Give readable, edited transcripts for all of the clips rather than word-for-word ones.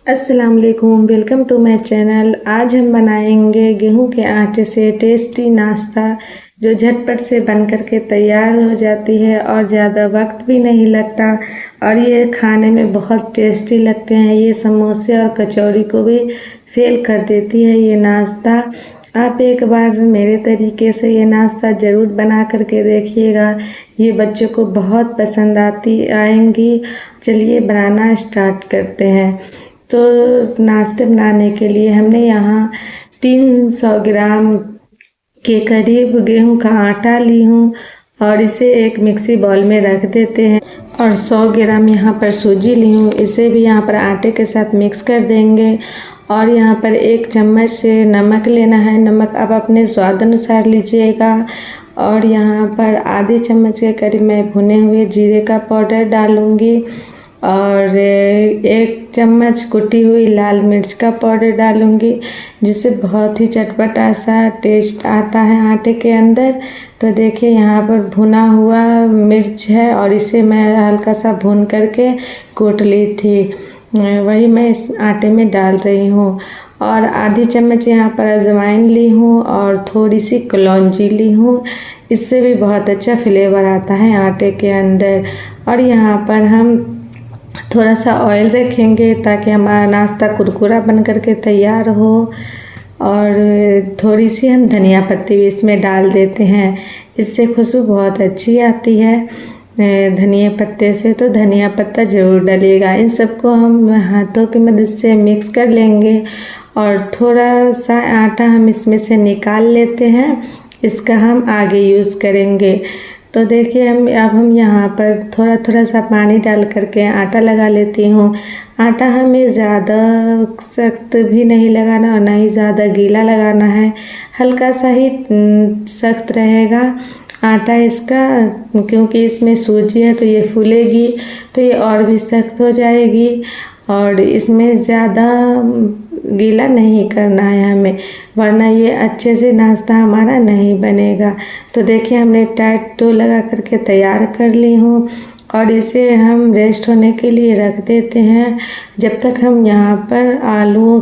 अस्सलाम वालेकुम, welcome to my channel. आज हम बनाएंगे गेहूं के आटे से टेस्टी नाश्ता जो झटपट से बन कर के तैयार हो जाती है और ज़्यादा वक्त भी नहीं लगता और ये खाने में बहुत टेस्टी लगते हैं। ये समोसे और कचौड़ी को भी फेल कर देती है ये नाश्ता। आप एक बार मेरे तरीके से ये नाश्ता ज़रूर बना करके देखिएगा, ये बच्चों को बहुत पसंद आएंगी। चलिए बनाना स्टार्ट करते हैं। तो नाश्ते बनाने के लिए हमने यहाँ 300 ग्राम के करीब गेहूं का आटा ली हूँ और इसे एक मिक्सी बाउल में रख देते हैं। और 100 ग्राम यहाँ पर सूजी ली हूँ, इसे भी यहाँ पर आटे के साथ मिक्स कर देंगे। और यहाँ पर 1 चम्मच से नमक लेना है, नमक आप अपने स्वाद अनुसार लीजिएगा। और यहाँ पर आधे चम्मच के करीब मैं भुने हुए जीरे का पाउडर डालूँगी और 1 चम्मच कुटी हुई लाल मिर्च का पाउडर डालूँगी, जिससे बहुत ही चटपटा सा टेस्ट आता है आटे के अंदर। तो देखिए यहाँ पर भुना हुआ मिर्च है और इसे मैं हल्का सा भून करके कूट ली थी, वही मैं इस आटे में डाल रही हूँ। और आधी चम्मच यहाँ पर अजवाइन ली हूँ और थोड़ी सी कलौंजी ली हूँ, इससे भी बहुत अच्छा फ्लेवर आता है आटे के अंदर। और यहाँ पर हम थोड़ा सा ऑयल रखेंगे ताकि हमारा नाश्ता कुरकुरा बन कर के तैयार हो। और थोड़ी सी हम धनिया पत्ती भी इसमें डाल देते हैं, इससे खुशबू बहुत अच्छी आती है धनिया पत्ते से, तो धनिया पत्ता ज़रूर डालिएगा। इन सबको हम हाथों की मदद से मिक्स कर लेंगे और थोड़ा सा आटा हम इसमें से निकाल लेते हैं, इसका हम आगे यूज़ करेंगे। तो देखिए अब हम यहाँ पर थोड़ा थोड़ा सा पानी डाल करके आटा लगा लेती हूँ। आटा हमें ज़्यादा सख्त भी नहीं लगाना और ना ही ज़्यादा गीला लगाना है, हल्का सा ही सख्त रहेगा आटा इसका, क्योंकि इसमें सूजी है तो ये फूलेगी तो ये और भी सख्त हो जाएगी। और इसमें ज़्यादा गीला नहीं करना है हमें, वरना ये अच्छे से नाश्ता हमारा नहीं बनेगा। तो देखिए हमने टाइट डो लगा करके तैयार कर ली हूँ और इसे हम रेस्ट होने के लिए रख देते हैं, जब तक हम यहाँ पर आलू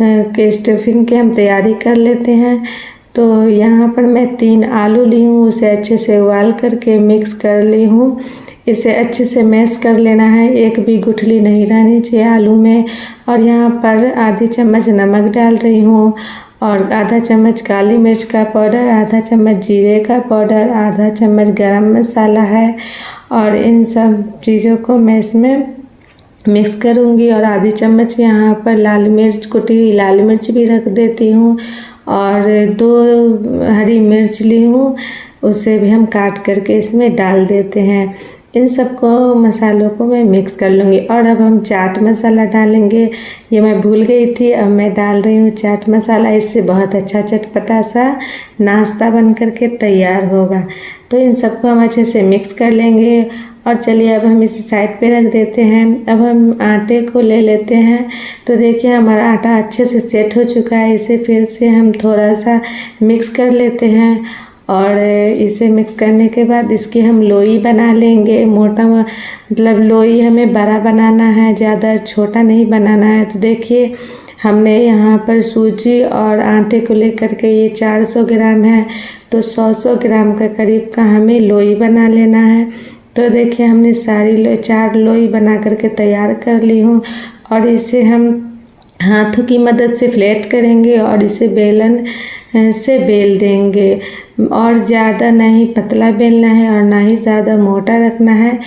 के स्टफिंग की हम तैयारी कर लेते हैं। तो यहाँ पर मैं 3 आलू ली हूँ, उसे अच्छे से उबाल करके मिक्स कर ली हूँ। इसे अच्छे से मैश कर लेना है, एक भी गुठली नहीं रहनी चाहिए आलू में। और यहाँ पर आधी चम्मच नमक डाल रही हूँ और आधा चम्मच काली मिर्च का पाउडर, आधा चम्मच जीरे का पाउडर, आधा चम्मच गरम मसाला है। और इन सब चीज़ों को मैं इसमें मिक्स करूँगी और आधी चम्मच यहाँ पर लाल मिर्च, कुटी हुई लाल मिर्च भी रख देती हूँ। और 2 हरी मिर्च ली हूँ, उसे भी हम काट करके इसमें डाल देते हैं। इन सबको मसालों को मैं मिक्स कर लूँगी। और अब हम चाट मसाला डालेंगे, ये मैं भूल गई थी, अब मैं डाल रही हूँ चाट मसाला, इससे बहुत अच्छा चटपटा सा नाश्ता बन करके तैयार होगा। तो इन सबको हम अच्छे से मिक्स कर लेंगे। और चलिए अब हम इसे साइड पे रख देते हैं। अब हम आटे को ले लेते हैं। तो देखिए हमारा आटा अच्छे से सेट हो चुका है, इसे फिर से हम थोड़ा सा मिक्स कर लेते हैं। और इसे मिक्स करने के बाद इसकी हम लोई बना लेंगे, मोटा मतलब लोई हमें बड़ा बनाना है, ज़्यादा छोटा नहीं बनाना है। तो देखिए हमने यहाँ पर सूजी और आटे को लेकर के ये 400 ग्राम है, तो 100 ग्राम का करीब का हमें लोई बना लेना है। तो देखिए हमने सारी 4 लोई बना करके तैयार कर ली हूँ और इसे हम हाथों की मदद से फ्लैट करेंगे और इसे बेलन से बेल देंगे। और ज़्यादा नहीं पतला बेलना है और ना ही ज़्यादा मोटा रखना है।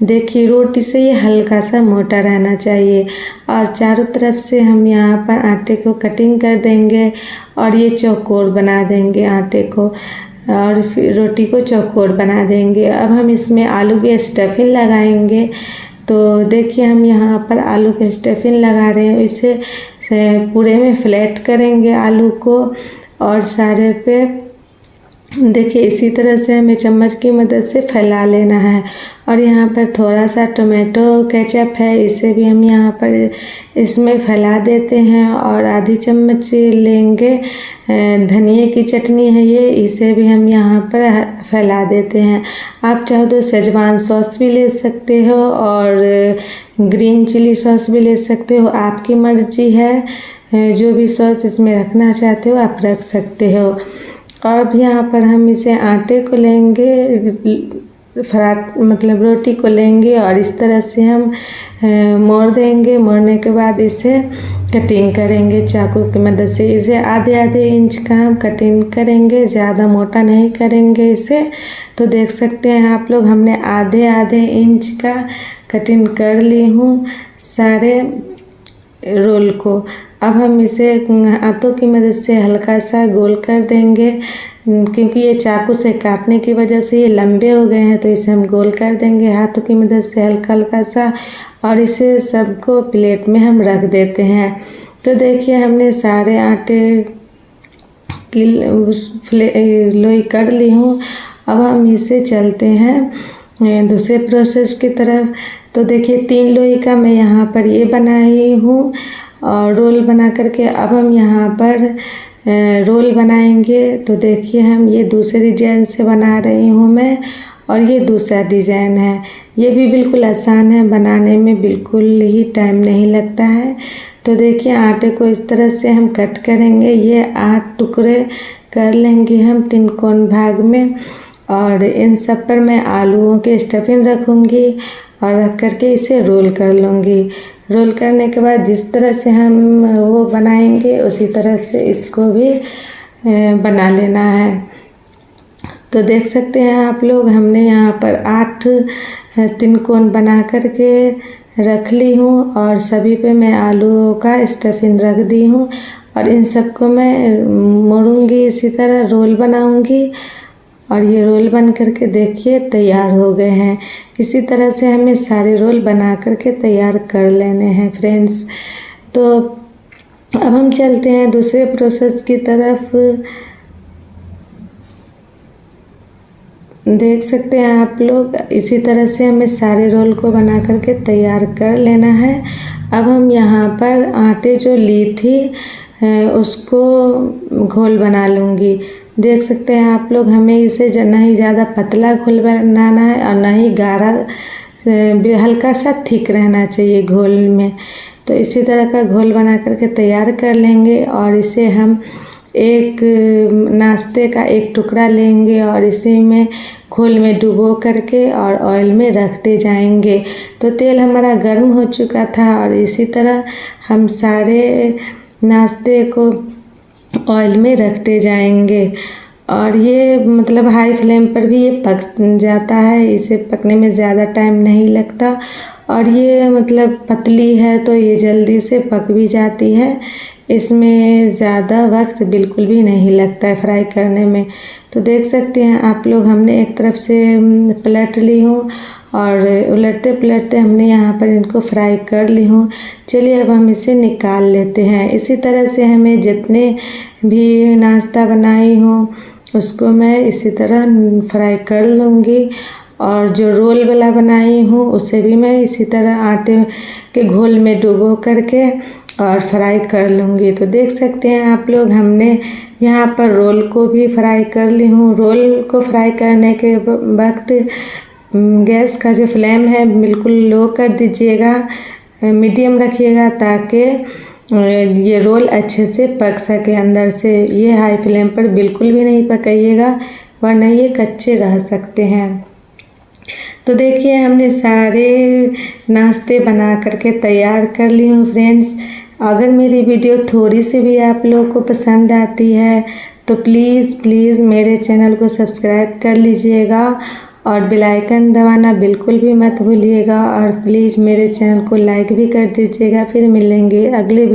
देखिए रोटी से ये हल्का सा मोटा रहना चाहिए। और चारों तरफ से हम यहाँ पर आटे को कटिंग कर देंगे और ये चौकोर बना देंगे आटे को, और फिर रोटी को चौकोर बना देंगे। अब हम इसमें आलू की स्टफिंग लगाएंगे। तो देखिए हम यहाँ पर आलू के स्टफिंग लगा रहे हैं, इसे पूरे में फ्लैट करेंगे आलू को और सारे पे देखिए इसी तरह से हमें चम्मच की मदद से फैला लेना है। और यहाँ पर थोड़ा सा टोमेटो केचप है, इसे भी हम यहाँ पर इसमें फैला देते हैं। और आधी चम्मच लेंगे धनिए की चटनी है ये, इसे भी हम यहाँ पर फैला देते हैं। आप चाहो तो शेजवान सॉस भी ले सकते हो और ग्रीन चिली सॉस भी ले सकते हो, आपकी मर्जी है। जो भी सॉस इसमें रखना चाहते हो आप रख सकते हो। और अब यहाँ पर हम इसे आटे को लेंगे, मतलब रोटी को लेंगे और इस तरह से हम मोड़ देंगे। मोड़ने के बाद इसे कटिंग करेंगे चाकू की मदद से। इसे आधे आधे इंच का हम कटिंग करेंगे, ज़्यादा मोटा नहीं करेंगे इसे। तो देख सकते हैं आप लोग, हमने आधे आधे इंच का कटिंग कर ली हूँ सारे रोल को। अब हम इसे हाथों की मदद से हल्का सा गोल कर देंगे, क्योंकि ये चाकू से काटने की वजह से ये लंबे हो गए हैं, तो इसे हम गोल कर देंगे हाथों की मदद से हल्का हल्का सा। और इसे सबको प्लेट में हम रख देते हैं। तो देखिए हमने सारे आटे की लोई कर ली हूँ। अब हम इसे चलते हैं दूसरे प्रोसेस की तरफ। तो देखिए 3 लोई का मैं यहाँ पर ये बनाई हूँ और रोल बना करके अब हम यहाँ पर रोल बनाएंगे। तो देखिए हम ये दूसरे डिजाइन से बना रही हूँ मैं, और ये दूसरा डिज़ाइन है। ये भी बिल्कुल आसान है बनाने में, बिल्कुल ही टाइम नहीं लगता है। तो देखिए आटे को इस तरह से हम कट करेंगे। ये 8 टुकड़े कर लेंगे हम 3 कोण भाग में, और इन सब पर मैं आलूओं के स्टफिंग रखूँगी और रख करके इसे रोल कर लूँगी। रोल करने के बाद जिस तरह से हम वो बनाएंगे उसी तरह से इसको भी बना लेना है। तो देख सकते हैं आप लोग, हमने यहाँ पर 8 3 कोण बना करके रख ली हूँ और सभी पे मैं आलूओं का स्टफिंग रख दी हूँ। और इन सबको मैं मोड़ूंगी, इसी तरह रोल बनाऊंगी। और ये रोल बन करके देखिए तैयार हो गए हैं। इसी तरह से हमें सारे रोल बना करके तैयार कर लेने हैं फ्रेंड्स। तो अब हम चलते हैं दूसरे प्रोसेस की तरफ। देख सकते हैं आप लोग, इसी तरह से हमें सारे रोल को बना करके तैयार कर लेना है। अब हम यहाँ पर आटे जो ली थी उसको घोल बना लूँगी। देख सकते हैं आप लोग, हमें इसे ना ही ज़्यादा पतला घोल बनाना है और ना ही गाढ़ा, हल्का सा थिक रहना चाहिए घोल में। तो इसी तरह का घोल बना करके तैयार कर लेंगे और इसे हम एक नाश्ते का एक टुकड़ा लेंगे और इसी में घोल में डुबो करके और ऑयल में रखते जाएंगे। तो तेल हमारा गर्म हो चुका था और इसी तरह हम सारे नाश्ते को ऑयल में रखते जाएंगे। और ये मतलब हाई फ्लेम पर भी ये पक जाता है, इसे पकने में ज़्यादा टाइम नहीं लगता। और ये मतलब पतली है तो ये जल्दी से पक भी जाती है, इसमें ज़्यादा वक्त बिल्कुल भी नहीं लगता है फ्राई करने में। तो देख सकते हैं आप लोग, हमने एक तरफ से पलट ली हूँ और उलटते पलटते हमने यहाँ पर इनको फ्राई कर ली हूँ। चलिए अब हम इसे निकाल लेते हैं। इसी तरह से हमें जितने भी नाश्ता बनाई हूँ उसको मैं इसी तरह फ्राई कर लूँगी। और जो रोल वाला बनाई हूँ उसे भी मैं इसी तरह आटे के घोल में डुबो करके और फ्राई कर लूँगी। तो देख सकते हैं आप लोग, हमने यहाँ पर रोल को भी फ्राई कर ली हूँ। रोल को फ्राई करने के वक्त गैस का जो फ्लेम है बिल्कुल लो कर दीजिएगा, मीडियम रखिएगा ताकि ये रोल अच्छे से पक सके अंदर से। ये हाई फ्लेम पर बिल्कुल भी नहीं पकाइएगा वरना ये कच्चे रह सकते हैं। तो देखिए हमने सारे नाश्ते बना करके तैयार कर ली हूँ फ्रेंड्स। अगर मेरी वीडियो थोड़ी सी भी आप लोगों को पसंद आती है तो प्लीज़ मेरे चैनल को सब्सक्राइब कर लीजिएगा और बेल आइकन दबाना बिल्कुल भी मत भूलिएगा। और प्लीज़ मेरे चैनल को लाइक भी कर दीजिएगा। फिर मिलेंगे अगले वीडियो।